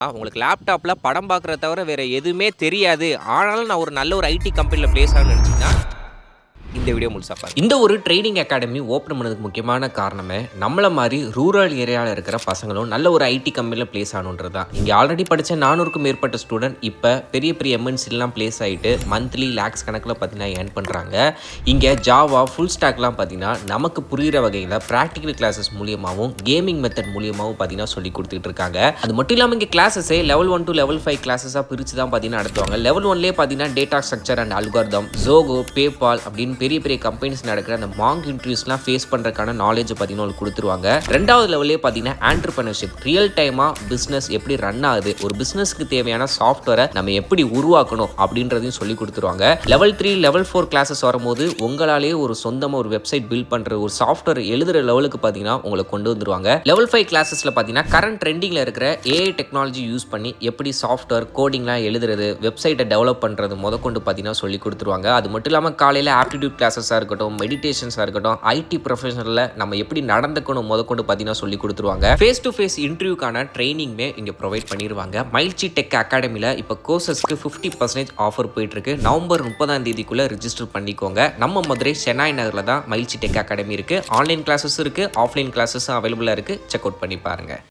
உங்களுக்கு லேப்டாப்ல படம் பார்க்குறத தவிர வேற எதுவுமே தெரியாது. ஆனாலும் நான் ஒரு நல்ல ஒரு ஐடி கம்பெனில பிளேஸ் ஆகணும்னு நெனச்சீங்கன்னா, இந்த வீடியோ முழுசா பாருங்க. இந்த ஒரு ட்ரெய்னிங் அகாடமி ஓப்பன் பண்ணதுக்கு முக்கியமான காரணமே, நம்மள மாரி ரூரல் ஏரியால இருக்கிற பசங்களும் நல்ல ஒரு ஐடி கம்பெனில பிளேஸ் ஆகணுன்றது தான். இங்க ஆல்ரெடி படிச்ச 400க்கும் மேற்பட்ட ஸ்டூடண்ட் இப்ப பெரிய பெரிய எம்என்சிலாம் பிளேஸ் ஆயிட்டு மந்த்லி லாக்ஸ் கணக்குல பார்த்தீங்கன்னா ஏர்ன் பண்றாங்க. இங்க ஜாவா, ஃபுல் ஸ்டாக்லாம் பார்த்தீங்கன்னா நமக்கு புரியிற வகையில பிராக்டிகல் கிளாஸஸ் மூலியமாவும், கேமிங் மெத்தட் மூலியமாவும் பார்த்தீங்கன்னா சொல்லிக் குடுத்துட்டு இருக்காங்க. அது மட்டும் இல்லாம இங்க கிளாஸஸே லெவல் 1 to லெவல் 5 கிளாஸஸா பிரிச்சு தான் பார்த்தீங்கன்னா நடத்துவாங்க. லெவல் 1லயே பார்த்தீங்கன்னா data structure and algorithm, Zoho, PayPal அப்படின்னு பெரிய பெரிய கம்பெனிஸ் நடக்கிற அந்த மாங்க் இன்டர்வியூஸ்லாம் ஃபேஸ் பண்றதுக்கான நாலேஜ் பார்த்தீங்கன்னா உங்களுக்கு கொடுத்துருவாங்க. ரெண்டாவது லெவலே பார்த்தீங்கன்னா ஆண்டர்பிரினர்ஷிப், ரியல் டைமா பிசினஸ் எப்படி ரன் ஆகுது, ஒரு பிசினஸ்க்கு தேவையான சாஃப்ட்வேரை நம்ம எப்படி உருவாக்கணும் அப்படின்றதையும் சொல்லி கொடுத்துருவாங்க. லெவல் 3 லெவல் 4 கிளாஸஸ் வரும்போது உங்களாலேயே ஒரு சொந்தமா ஒரு வெப்சைட் பில்ட் பண்ற ஒரு சாஃப்ட்வேர் எழுதுற லெவலுக்கு பார்த்தீங்கன்னா உங்களை கொண்டு வந்துருவாங்க. லெவல் 5 கிளாஸஸ்ல பார்த்தீங்கன்னா கரண்ட் ட்ரெண்டிங்ல இருக்கிற ஏஐ டெக்னாலஜி யூஸ் பண்ணி எப்படி சாஃப்ட்வேர் கோடிங்லாம் எழுதுறது, வெப்சைட்டை டெவலப் பண்றது முதற்கொண்டு பார்த்தீங்கன்னா சொல்லி கொடுத்துருவாங்க. அது மட்டும் இல்லாமல் காலையில் ஆப்டிடியூட் கிளாஸஸாக இருக்கட்டும், மெடிடேஷன்ஸாக இருக்கட்டும், ஐடி ப்ரொஃபஷனில் நம்ம எப்படி நடந்துக்கணும் முதற்கொண்டு பார்த்தீங்கன்னா சொல்லி கொடுத்துருவாங்க. ஃபேஸ் டு ஃபேஸ் இன்டர்வியூக்கான ட்ரைனிங்மே இங்கே ப்ரொவைட் பண்ணிடுவாங்க. மைல்ச்சி டெக் அகாடமியில் இப்போ கோர்சஸ்க்கு 50% ஆஃபர் போயிட்டு இருக்கு. நவம்பர் 30ஆம் தேதிக்குள்ள ரிஜிஸ்டர் பண்ணிக்கோங்க. நம்ம மதுரை சென்னாய் நகரில் தான் மைல்ச்சி டெக் அகாடமி இருக்கு. ஆன்லைன் கிளாஸஸ் இருக்கு, ஆஃப்லைன் கிளாஸஸும் அவைலபிளாக இருக்கு. செக் அவுட் பண்ணி பாருங்க.